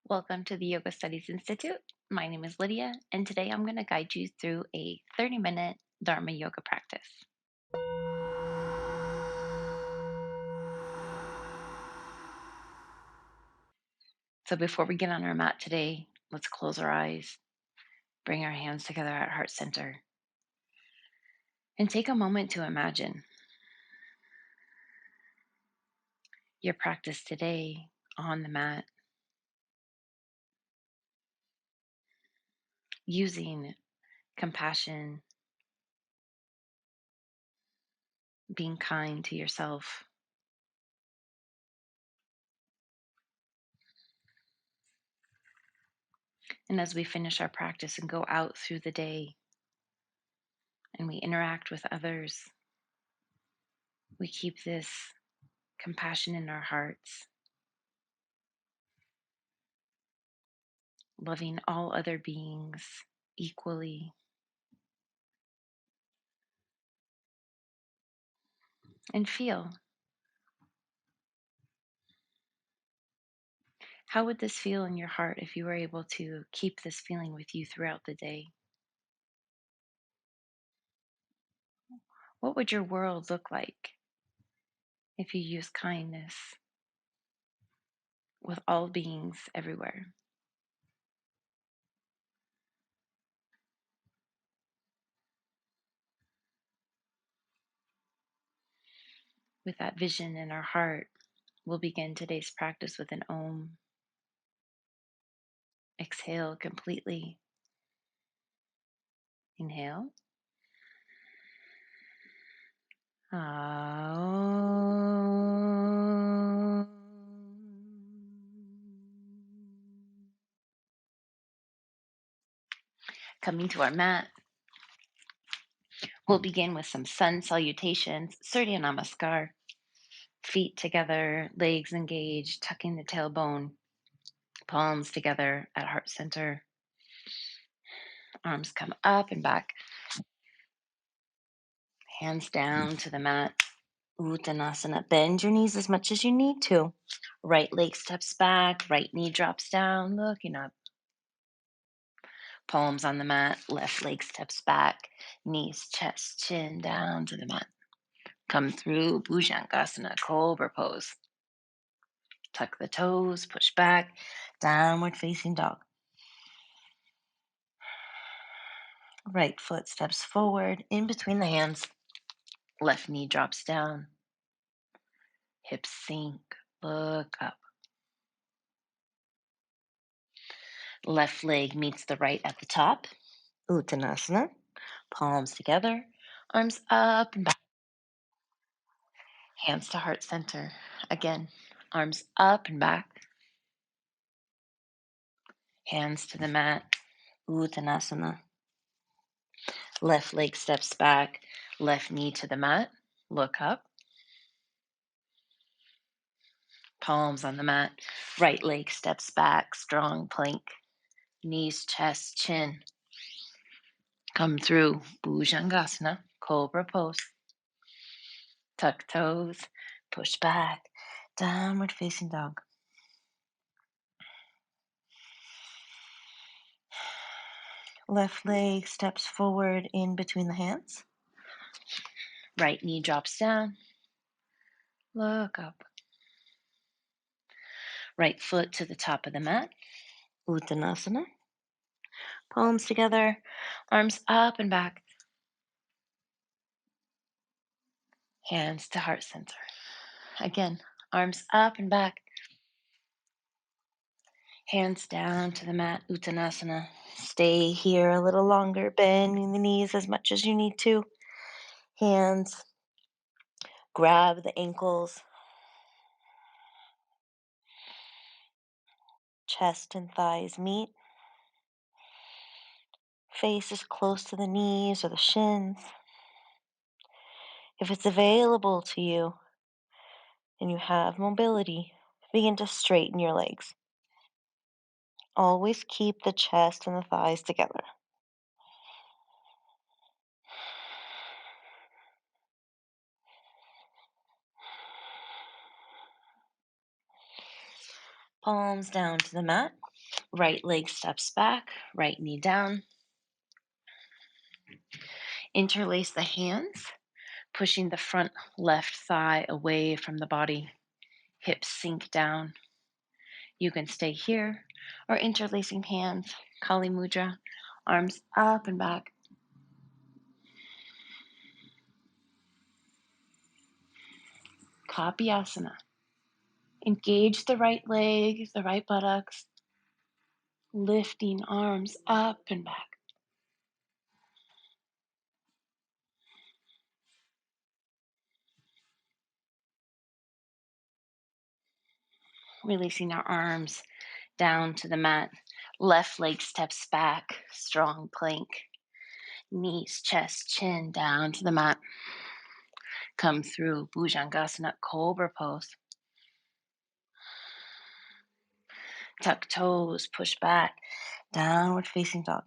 Welcome to the Yoga Studies Institute. My name is Lydia, and today I'm going to guide you through a 30-minute Dharma yoga practice. So, before we get on our mat today, let's close our eyes, bring our hands together at heart center, and take a moment to imagine your practice today on the mat using compassion, being kind to yourself. And as we finish our practice and go out through the day and we interact with others, we keep this compassion in our hearts, loving all other beings equally. And feel, how would this feel in your heart if you were able to keep this feeling with you throughout the day? What would your world look like if you use kindness with all beings everywhere? With that vision in our heart, we'll begin today's practice with an Om. Exhale completely. Inhale. Coming to our mat, we'll begin with some sun salutations, Surya Namaskar. Feet together, legs engaged, tucking the tailbone, palms together at heart center. Arms come up and back, hands down to the mat. Uttanasana. Bend your knees as much as you need to. Right leg steps back, right knee drops down, looking up. Palms on the mat, left leg steps back, knees, chest, chin down to the mat. Come through Bhujangasana, Cobra pose. Tuck the toes, push back, downward facing dog. Right foot steps forward in between the hands. Left knee drops down. Hips sink. Look up. Left leg meets the right at the top. Uttanasana. Palms together. Arms up and back. Hands to heart center. Again, arms up and back. Hands to the mat. Uttanasana. Left leg steps back. Left knee to the mat. Look up. Palms on the mat. Right leg steps back. Strong plank. Knees, chest, chin. Come through Bhujangasana, Cobra pose. Tuck toes, push back, downward facing dog. Left leg steps forward in between the hands. Right knee drops down. Look up. Right foot to the top of the mat. Uttanasana. Palms together, arms up and back. Hands to heart center. Again, arms up and back. Hands down to the mat, Uttanasana. Stay here a little longer, bending the knees as much as you need to. Hands grab the ankles, chest and thighs meet. Face is close to the knees or the shins. If it's available to you and you have mobility, begin to straighten your legs. Always keep the chest and the thighs together. Palms down to the mat. Right leg steps back, right knee down. Interlace the hands, pushing the front left thigh away from the body. Hips sink down. You can stay here or interlacing hands, Kali Mudra, arms up and back. Copy asana. Engage the right leg, the right buttocks, lifting arms up and back. Releasing our arms down to the mat. Left leg steps back, strong plank. Knees, chest, chin down to the mat. Come through Bhujangasana, Cobra pose. Tuck toes, push back, downward facing dog.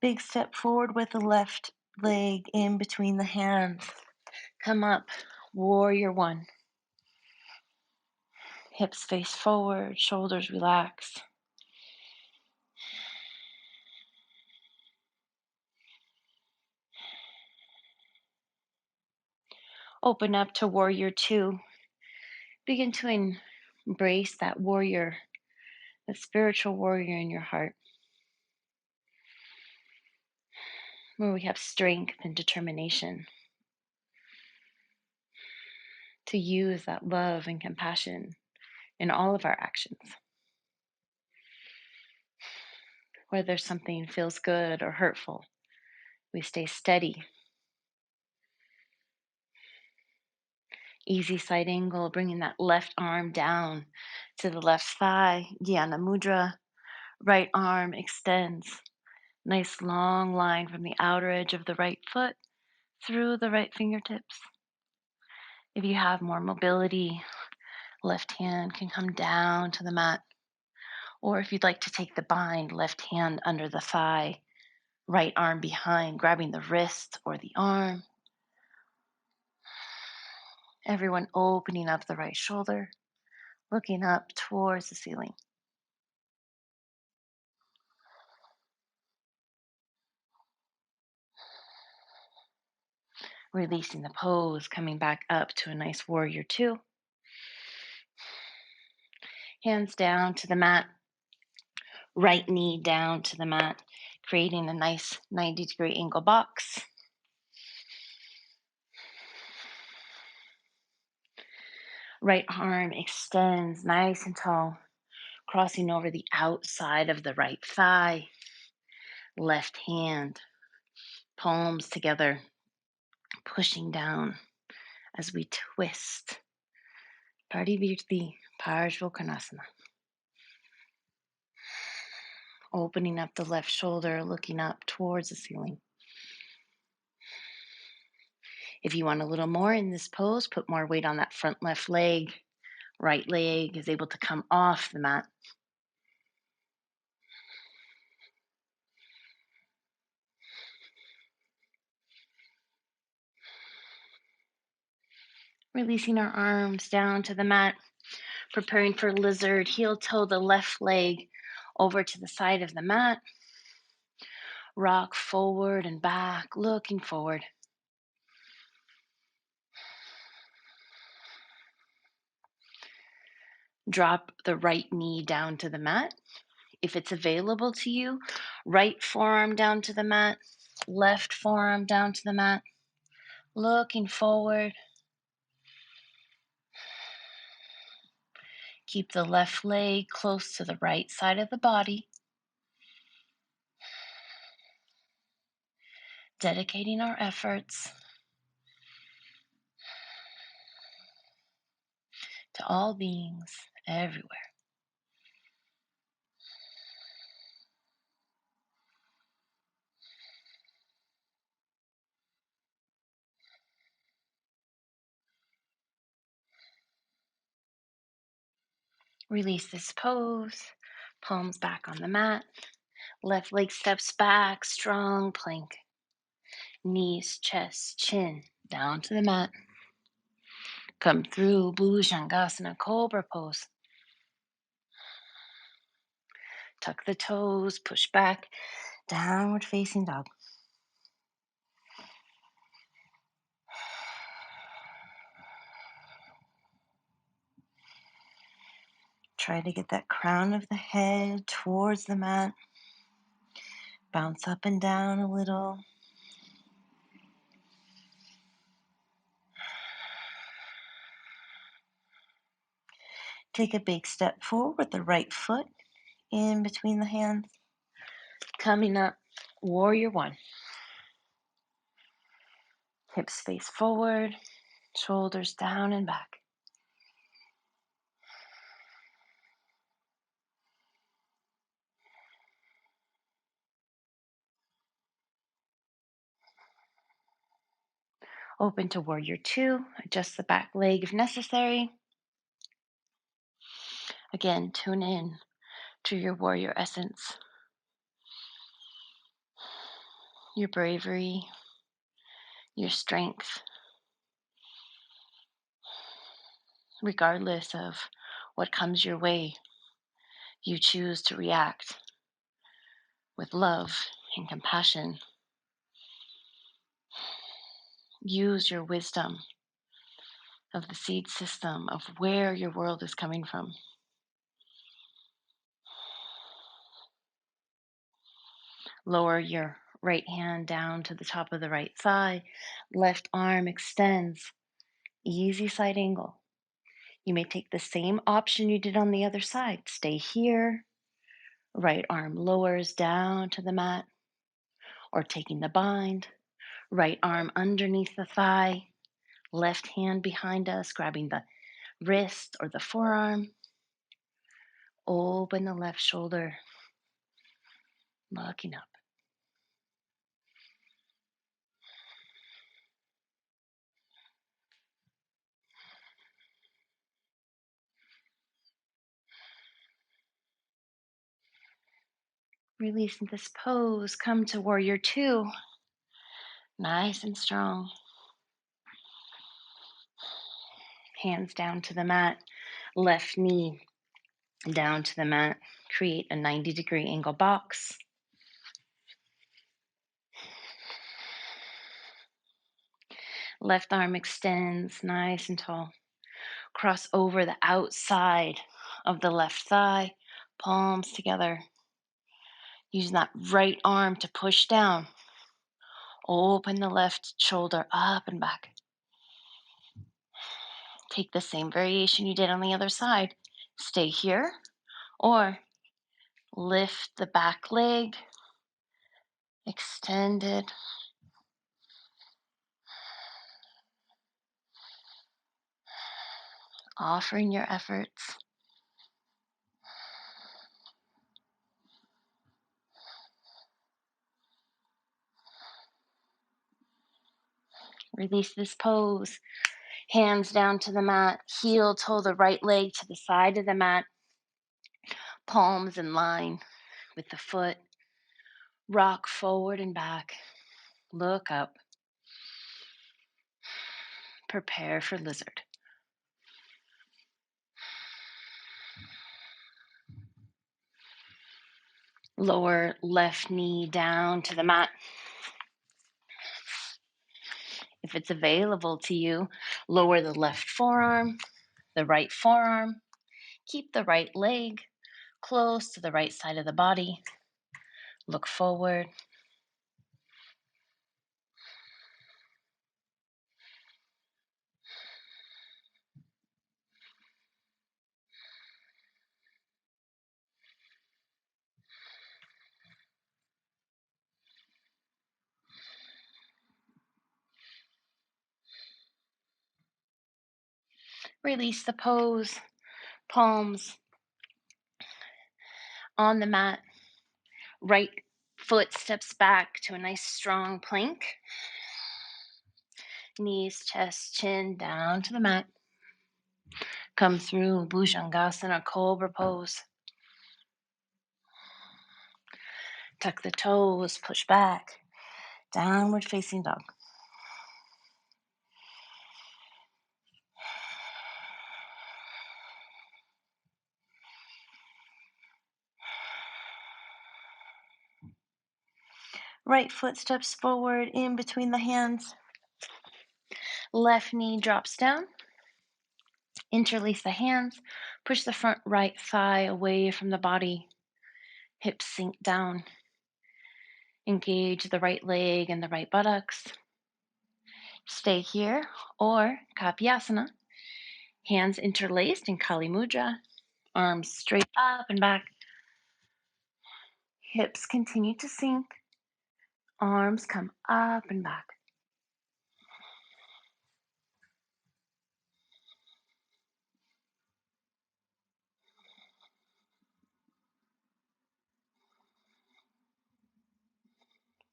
Big step forward with the left leg in between the hands. Come up, warrior one. Hips face forward, shoulders relax. Open up to warrior two. Begin to embrace that warrior, that spiritual warrior in your heart, where we have strength and determination to use that love and compassion in all of our actions. Whether something feels good or hurtful, we stay steady. Easy side angle, bringing that left arm down to the left thigh, Dhyana Mudra. Right arm extends. Nice long line from the outer edge of the right foot through the right fingertips. If you have more mobility, left hand can come down to the mat. Or if you'd like to take the bind, left hand under the thigh, right arm behind, grabbing the wrist or the arm. Everyone opening up the right shoulder, looking up towards the ceiling. Releasing the pose, coming back up to a nice warrior two. Hands down to the mat, right knee down to the mat, creating a nice 90-degree angle box. Right arm extends nice and tall, crossing over the outside of the right thigh. Left hand, palms together, pushing down as we twist. Parivirti, Parshvottanasana. Opening up the left shoulder, looking up towards the ceiling. If you want a little more in this pose, put more weight on that front left leg. Right leg is able to come off the mat. Releasing our arms down to the mat, preparing for lizard, heel toe the left leg over to the side of the mat. Rock forward and back, looking forward. Drop the right knee down to the mat. If it's available to you, right forearm down to the mat, left forearm down to the mat, looking forward. Keep the left leg close to the right side of the body. Dedicating our efforts to all beings everywhere. Release this pose, palms back on the mat. Left leg steps back, strong plank. Knees, chest, chin, down to the mat. Come through Bhujangasana, Cobra Pose. Tuck the toes, push back, downward facing dog. Try to get that crown of the head towards the mat. Bounce up and down a little. Take a big step forward with the right foot in between the hands. Coming up, Warrior One. Hips face forward, shoulders down and back. Open to Warrior Two. Adjust the back leg if necessary. Again, tune in to your warrior essence, your bravery, your strength, regardless of what comes your way. You choose to react with love and compassion. Use your wisdom of the seed system of where your world is coming from. Lower your right hand down to the top of the right thigh. Left arm extends. Easy side angle. You may take the same option you did on the other side. Stay here. Right arm lowers down to the mat, or taking the bind. Right arm underneath the thigh. Left hand behind us, grabbing the wrist or the forearm. Open the left shoulder, looking up. Releasing this pose, come to Warrior Two. Nice and strong. Hands down to the mat, left knee down to the mat. Create a 90-degree angle box. Left arm extends nice and tall. Cross over the outside of the left thigh, palms together. Using that right arm to push down. Open the left shoulder up and back. Take the same variation you did on the other side. Stay here, or lift the back leg, extend it. Offering your efforts. Release this pose. Hands down to the mat. Heel toe the right leg to the side of the mat. Palms in line with the foot. Rock forward and back. Look up. Prepare for lizard. Lower left knee down to the mat. If it's available to you, lower the left forearm, the right forearm. Keep the right leg close to the right side of the body. Look forward. Release the pose. Palms on the mat. Right foot steps back to a nice strong plank. Knees, chest, chin down to the mat. Come through Bhujangasana, Cobra Pose. Tuck the toes, push back. Downward facing dog. Right foot steps forward in between the hands. Left knee drops down. Interlace the hands. Push the front right thigh away from the body. Hips sink down. Engage the right leg and the right buttocks. Stay here, or Kapyasana. Hands interlaced in Kali Mudra. Arms straight up and back. Hips continue to sink. Arms come up and back.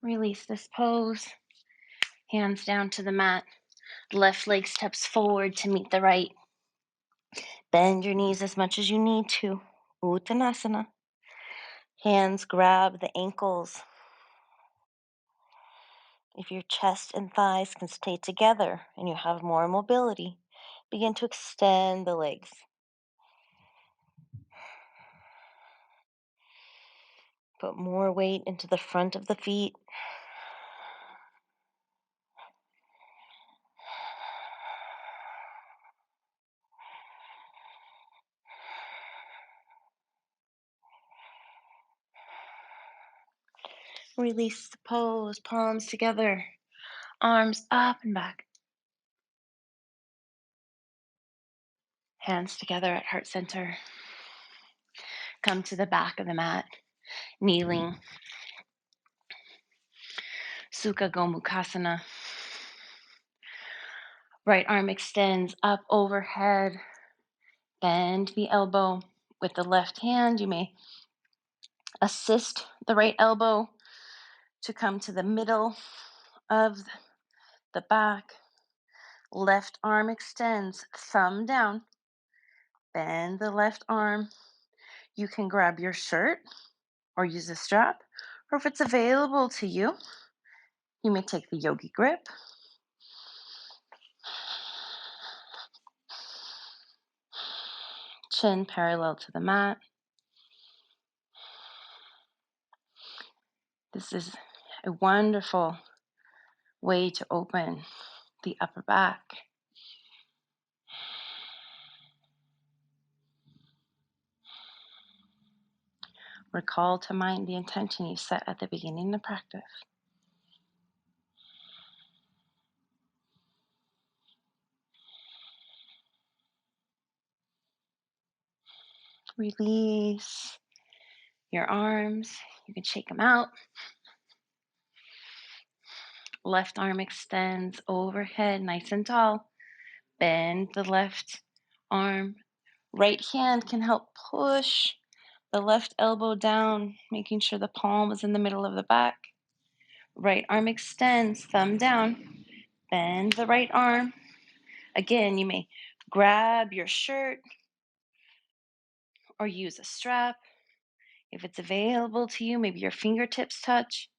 Release this pose. Hands down to the mat. Left leg steps forward to meet the right. Bend your knees as much as you need to. Uttanasana. Hands grab the ankles. If your chest and thighs can stay together and you have more mobility, begin to extend the legs. Put more weight into the front of the feet. Release the pose, palms together, arms up and back. Hands together at heart center. Come to the back of the mat, kneeling. Sukha Gomukhasana. Right arm extends up overhead. Bend the elbow. With the left hand, you may assist the right elbow to come to the middle of the back. Left arm extends, thumb down. Bend the left arm. You can grab your shirt or use a strap, or if it's available to you, you may take the yogi grip. Chin parallel to the mat. This is a wonderful way to open the upper back. Recall to mind the intention you set at the beginning of the practice. Release your arms. You can shake them out. Left arm extends overhead, nice and tall. Bend the left arm. Right hand can help push the left elbow down, making sure the palm is in the middle of the back. Right arm extends, thumb down. Bend the right arm. Again, you may grab your shirt or use a strap. If it's available to you, maybe your fingertips touch.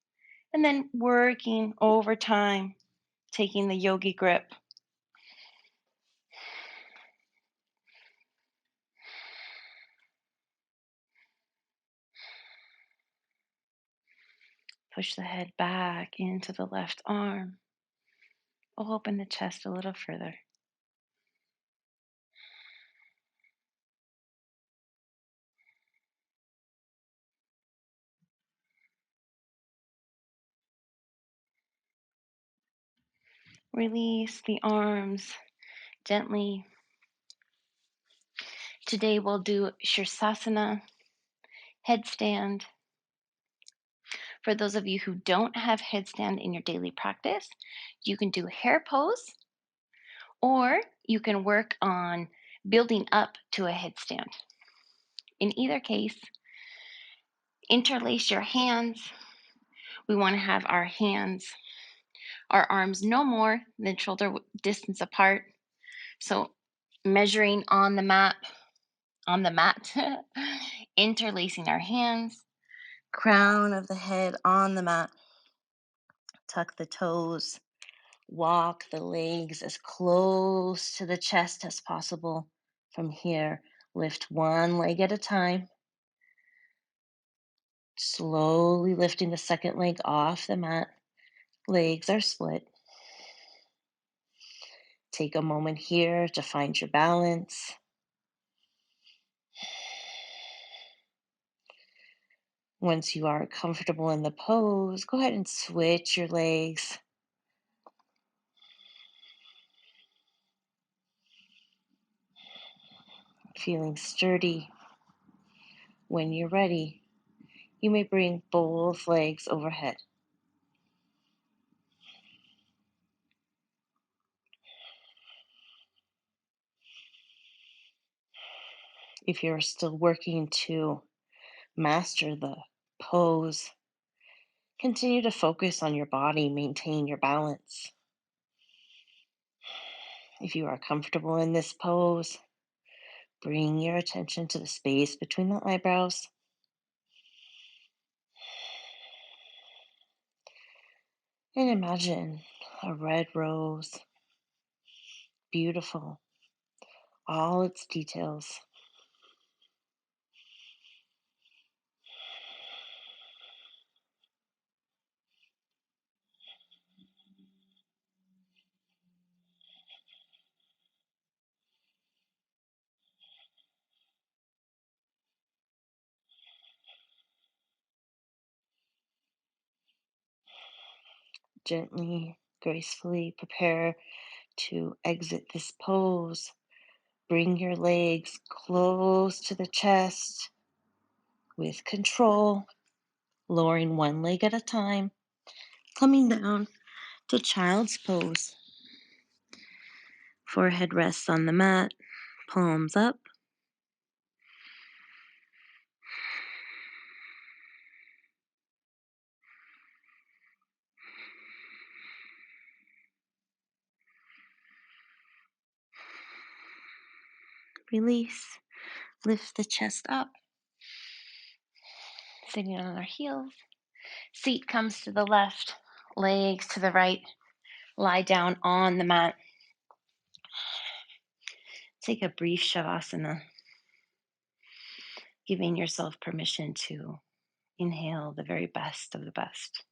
And then working over time, taking the yogi grip. Push the head back into the left arm. Open the chest a little further. Release the arms gently. Today we'll do Sasana Headstand. For those of you who don't have headstand in your daily practice, you can do hair pose, or you can work on building up to a headstand. In either case, interlace your hands. We want to have our arms no more than shoulder distance apart. So measuring on the mat, interlacing our hands, crown of the head on the mat. Tuck the toes. Walk the legs as close to the chest as possible. From here, lift one leg at a time. Slowly lifting the second leg off the mat. Legs are split. Take a moment here to find your balance. Once you are comfortable in the pose, go ahead and switch your legs. Feeling sturdy. When you're ready, you may bring both legs overhead. If you're still working to master the pose, continue to focus on your body, maintain your balance. If you are comfortable in this pose, bring your attention to the space between the eyebrows. And imagine a red rose, beautiful, all its details. Gently, gracefully prepare to exit this pose. Bring your legs close to the chest with control, lowering one leg at a time, coming down to child's pose. Forehead rests on the mat, palms up. Release, lift the chest up, sitting on our heels. Seat comes to the left, legs to the right. Lie down on the mat. Take a brief Savasana, giving yourself permission to inhale the very best of the best.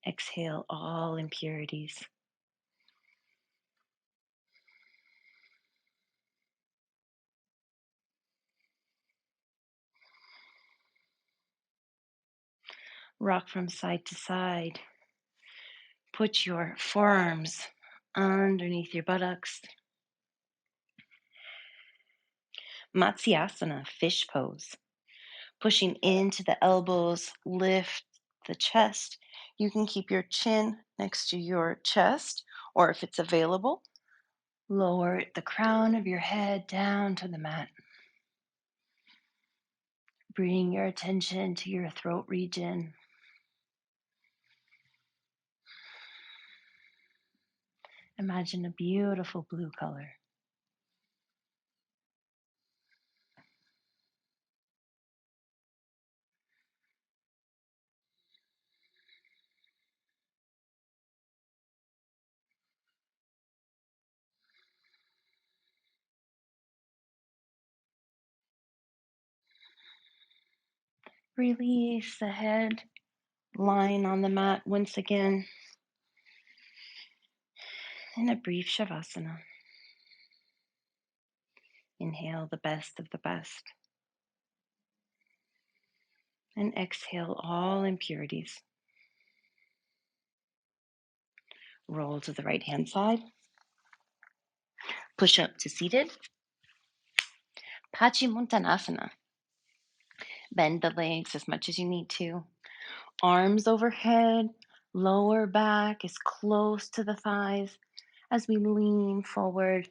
Exhale all impurities. Rock from side to side. Put your forearms underneath your buttocks. Matsyasana, fish pose. Pushing into the elbows, lift the chest. You can keep your chin next to your chest, or if it's available, lower the crown of your head down to the mat. Bring your attention to your throat region. Imagine a beautiful blue color. Release the head, lying on the mat once again in a brief Shavasana. Inhale the best of the best and exhale all impurities. Roll to the right hand side. Push up to seated. Paschimottanasana. Bend the legs as much as you need to. Arms overhead, lower back is close to the thighs as we lean forward.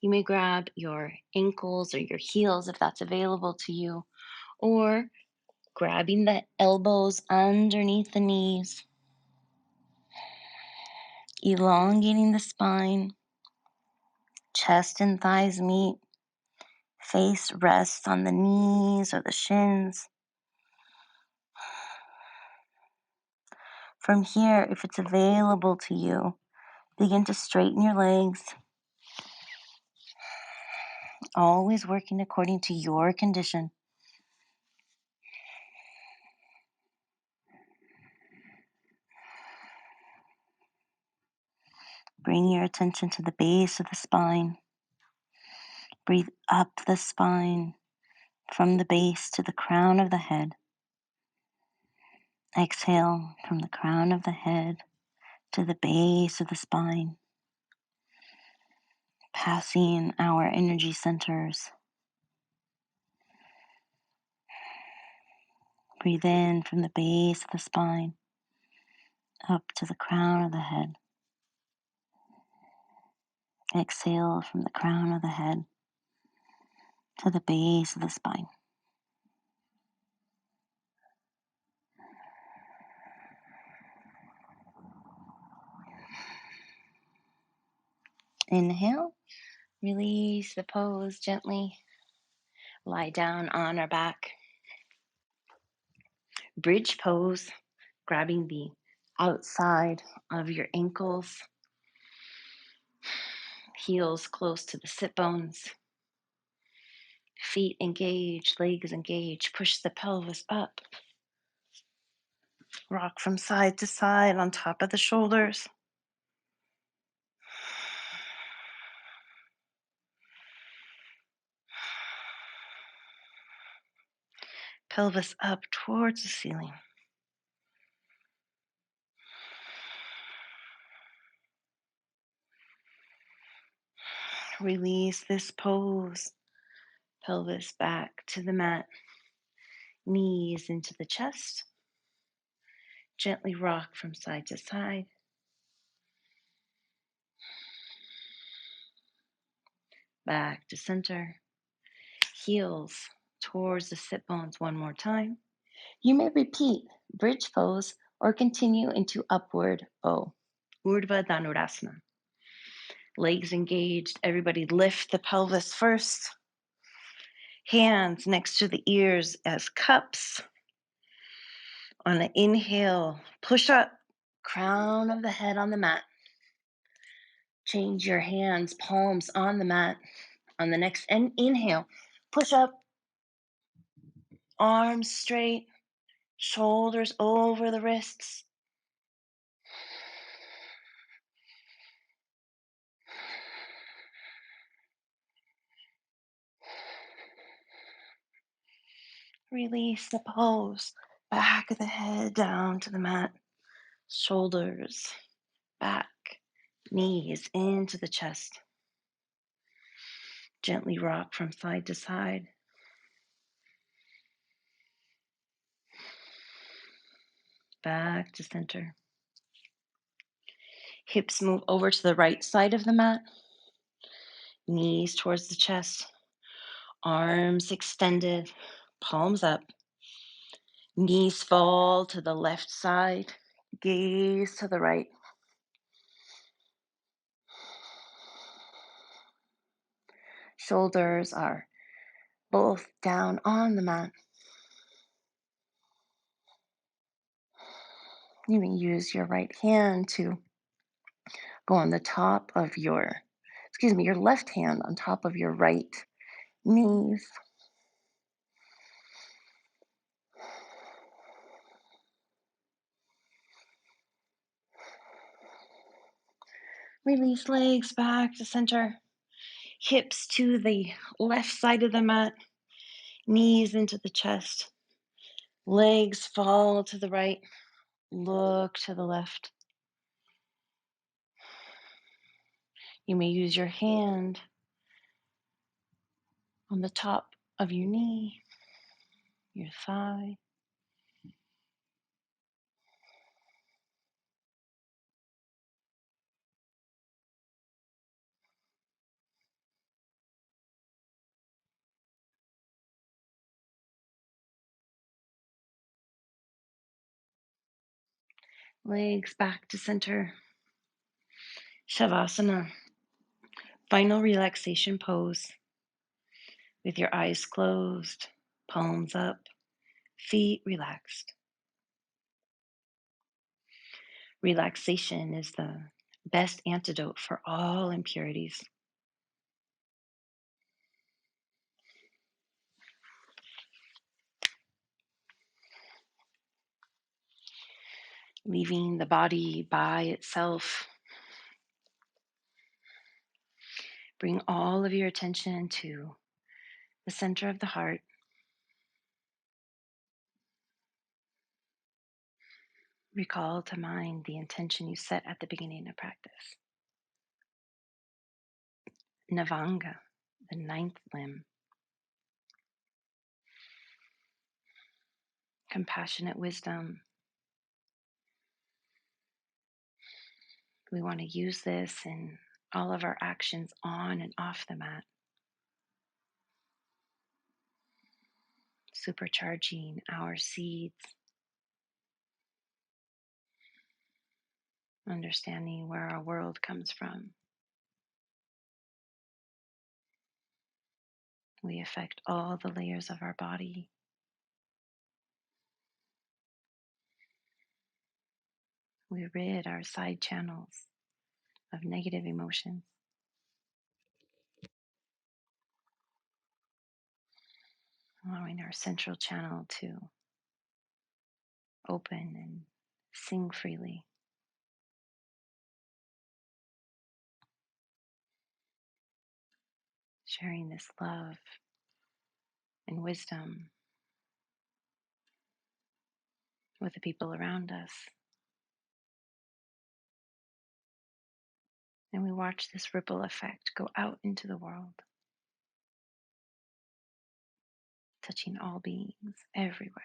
You may grab your ankles or your heels if that's available to you, or grabbing the elbows underneath the knees, elongating the spine, chest and thighs meet, face rests on the knees or the shins. From here, if it's available to you, begin to straighten your legs, always working according to your condition. Bring your attention to the base of the spine. Breathe up the spine from the base to the crown of the head. Exhale from the crown of the head to the base of the spine, passing our energy centers. Breathe in from the base of the spine up to the crown of the head. Exhale from the crown of the head to the base of the spine. Inhale, release the pose gently. Lie down on our back. Bridge pose, grabbing the outside of your ankles, heels close to the sit bones, feet engaged, legs engaged. Push the pelvis up. Rock from side to side on top of the shoulders. Pelvis up towards the ceiling. Release this pose. Pelvis back to the mat. Knees into the chest. Gently rock from side to side. Back to center. Heels towards the sit bones one more time. You may repeat bridge pose or continue into upward bow. Urdhva Dhanurasana. Legs engaged. Everybody lift the pelvis first. Hands next to the ears as cups. On an inhale, push up. Crown of the head on the mat. Change your hands, palms on the mat. On the next inhale, push up. Arms straight. Shoulders over the wrists. Release the pose. Back of the head down to the mat. Shoulders back. Knees into the chest. Gently rock from side to side. Back to center. Hips move over to the right side of the mat. Knees towards the chest. Arms extended. Palms up. Knees fall to the left side. Gaze to the right. Shoulders are both down on the mat. You can use your right hand to go on the top of your left hand on top of your right knees. Release legs back to center. Hips to the left side of the mat. Knees into the chest. Legs fall to the right. Look to the left. You may use your hand on the top of your knee, your thigh. Legs back to center. Savasana. Final relaxation pose. With your eyes closed, palms up, feet relaxed. Relaxation is the best antidote for all impurities. leaving the body by itself. Bring all of your attention to the center of the heart. Recall to mind the intention you set at the beginning of practice. Navanga, the ninth limb. Compassionate wisdom. We want to use this in all of our actions on and off the mat. Supercharging our seeds. Understanding where our world comes from. We affect all the layers of our body. We rid our side channels of negative emotions. Allowing our central channel to open and sing freely. Sharing this love and wisdom with the people around us. And we watch this ripple effect go out into the world, touching all beings everywhere.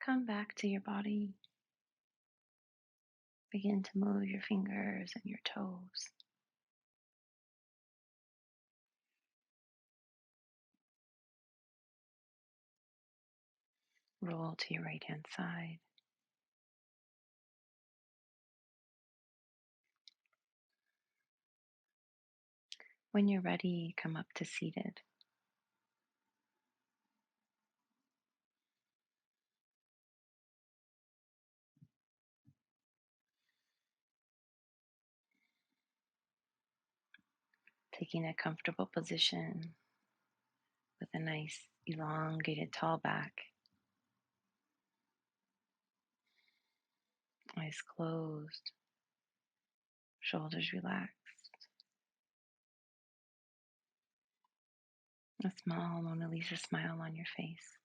Come back to your body. Begin to move your fingers and your toes. Roll to your right hand side. When you're ready, come up to seated. Taking a comfortable position with a nice elongated tall back. Eyes closed. Shoulders relaxed. A small Mona Lisa smile on your face.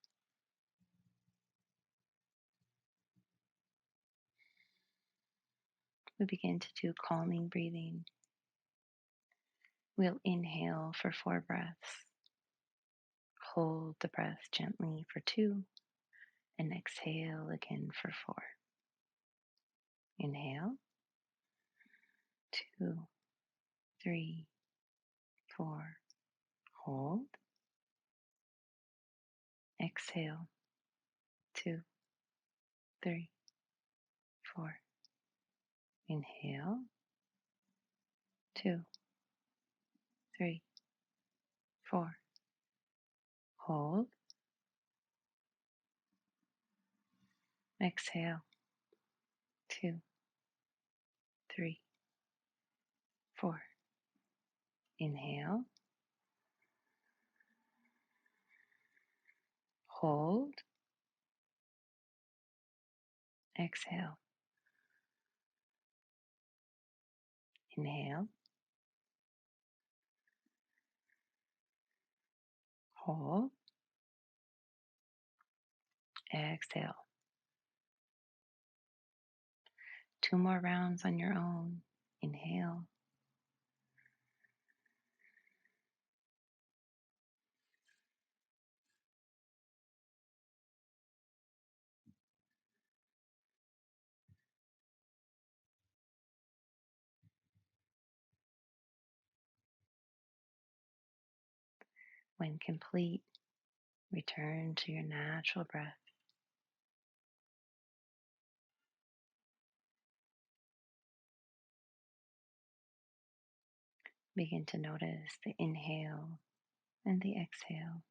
We begin to do calming breathing. We'll inhale for 4 breaths. Hold the breath gently for 2 and exhale again for 4. Inhale, 2, 3, 4. Hold. Exhale, 2, 3, 4. Inhale. 2, 3, 4. Hold. Exhale. 2, 3, 4. Inhale. Hold. Exhale. Inhale. Hold. Exhale. 2 more rounds on your own. Inhale. When complete, return to your natural breath. Begin to notice the inhale and the exhale.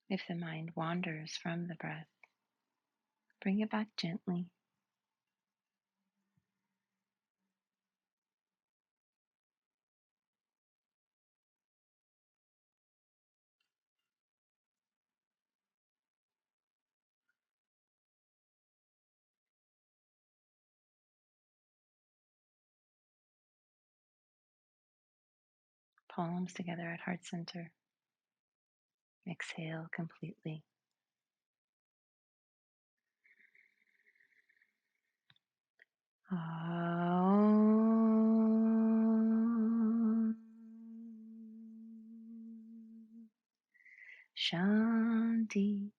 If the mind wanders from the breath, bring it back gently. Palms together at heart center. Exhale completely. Om. Shanti,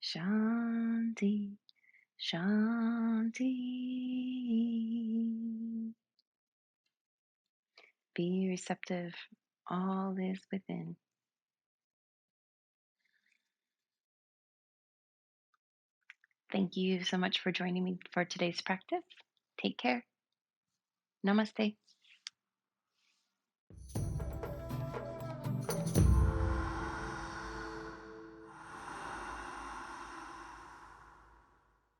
Shanti, Shanti. Be receptive. All is within. Thank you so much for joining me for today's practice. Take care. Namaste.